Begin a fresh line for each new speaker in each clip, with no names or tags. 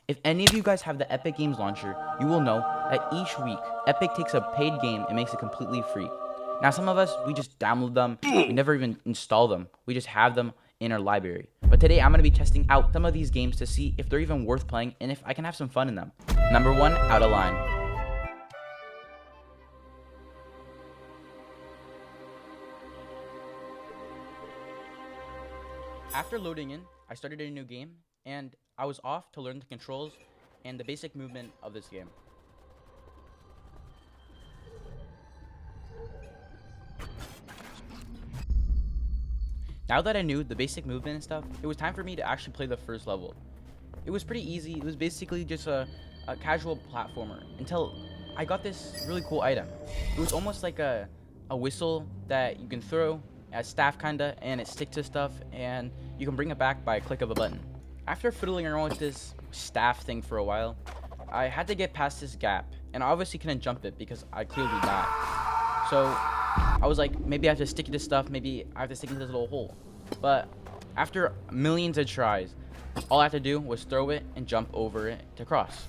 If any of you guys have the Epic Games launcher, you will know that each week, Epic takes a paid game and makes it completely free. Now, some of us, we just download them, we never even install them, we just have them in our library. But today, I'm going to be testing out some of these games to see if they're even worth playing and if I can have some fun in them. Number 1, Out of Line. After loading in, I started a new game, and I was off to learn the controls and the basic movement of this game. Now that I knew the basic movement and stuff, it was time for me to actually play the first level. It was pretty easy. It was basically just a casual platformer until I got this really cool item. It was almost like a whistle that you can throw, a staff kinda, and it sticks to stuff, and you can bring it back by a click of a button. After fiddling around with this staff thing for a while, I had to get past this gap, and I obviously couldn't jump it because I clearly died. So I was like, maybe I have to stick it to stuff, maybe I have to stick it to this little hole. But after millions of tries, all I had to do was throw it and jump over it to cross.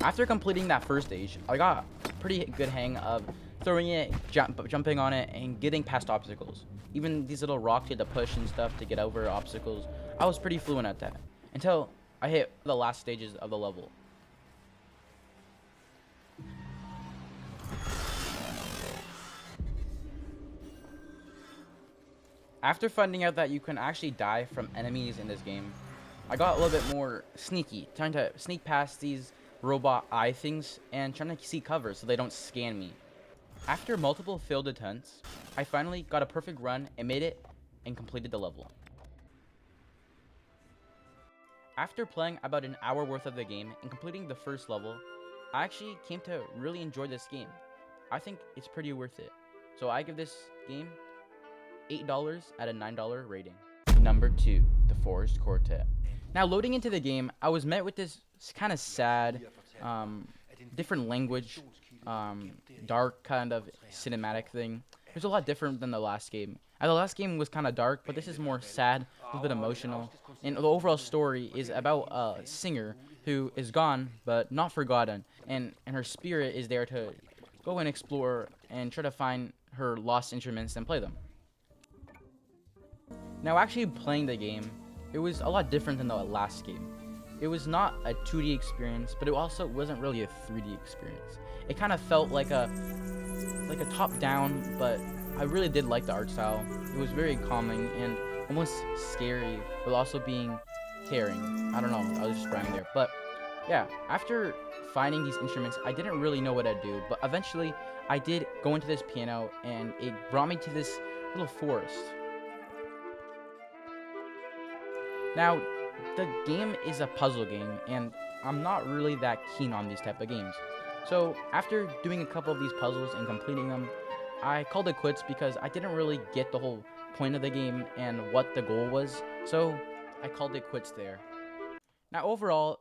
After completing that first stage, I got a pretty good hang of throwing it, jumping on it, and getting past obstacles. Even these little rocks you had to push and stuff to get over obstacles, I was pretty fluent at that. Until I hit the last stages of the level. After finding out that you can actually die from enemies in this game, I got a little bit more sneaky, trying to sneak past these robot eye things and trying to see cover so they don't scan me. After multiple failed attempts, I finally got a perfect run and made it and completed the level. After playing about an hour worth of the game and completing the first level, I actually came to really enjoy this game. I think it's pretty worth it. So I give this game $8 at a $9 rating. Number 2, The Forest Quartet. Now loading into the game, I was met with this kind of sad, different language, dark kind of cinematic thing. It was a lot different than the last game. And the last game was kind of dark, but this is more sad, a little bit emotional. And the overall story is about a singer who is gone, but not forgotten. And her spirit is there to go and explore and try to find her lost instruments and play them. Now actually playing the game, it was a lot different than the last game. It was not a 2D experience, but it also wasn't really a 3D experience. It kind of felt like a top-down, but I really did like the art style. It was very calming and almost scary, but also being caring. I don't know, I was just rhyming there. But yeah, after finding these instruments, I didn't really know what I'd do, but eventually I did go into this piano, and it brought me to this little forest. Now, the game is a puzzle game, and I'm not really that keen on these type of games. So after doing a couple of these puzzles and completing them, I called it quits because I didn't really get the whole point of the game and what the goal was. So I called it quits there. Now overall,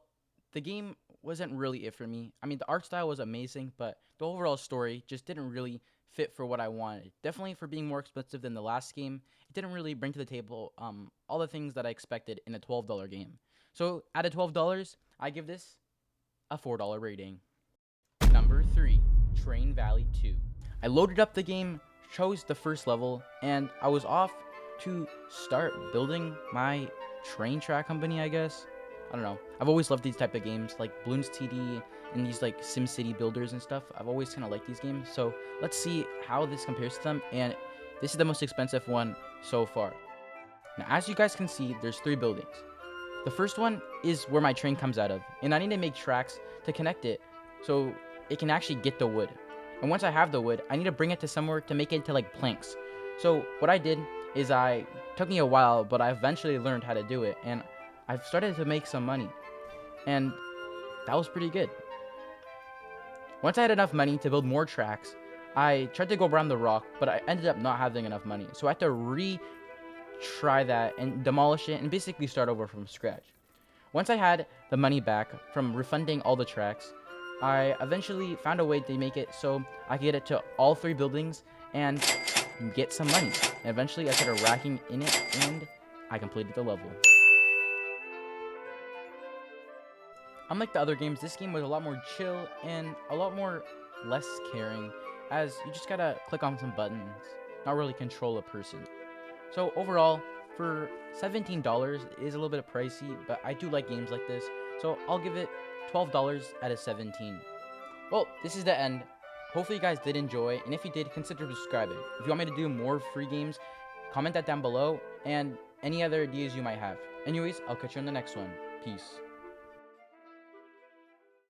the game wasn't really it for me. I mean, the art style was amazing, but the overall story just didn't really fit for what I wanted. Definitely for being more expensive than the last game, it didn't really bring to the table all the things that I expected in a $12 game. So out of $12, I give this a $4 rating. Number 3, Train Valley 2. I loaded up the game, chose the first level, and I was off to start building my train track company, I guess. I don't know. I've always loved these type of games, like Bloons TD and these like SimCity builders and stuff. I've always kind of liked these games. So let's see how this compares to them. And this is the most expensive one so far. Now, as you guys can see, there's 3 buildings. The first one is where my train comes out of, and I need to make tracks to connect it so it can actually get the wood. And once I have the wood, I need to bring it to somewhere to make it into like planks. So what I did is took me a while, but I eventually learned how to do it, and I've started to make some money, and that was pretty good. Once I had enough money to build more tracks, I tried to go around the rock, but I ended up not having enough money. So I had to retry that and demolish it and basically start over from scratch. Once I had the money back from refunding all the tracks, I eventually found a way to make it so I could get it to all 3 buildings and get some money. And eventually I started racking in it, and I completed the level. Unlike the other games, this game was a lot more chill and a lot more less caring, as you just gotta click on some buttons, not really control a person. So overall, for $17, it is a little bit pricey, but I do like games like this, so I'll give it $12 out of 17. Well, this is the end. Hopefully you guys did enjoy, and if you did, consider subscribing. If you want me to do more free games, comment that down below, and any other ideas you might have. Anyways, I'll catch you on the next one. Peace.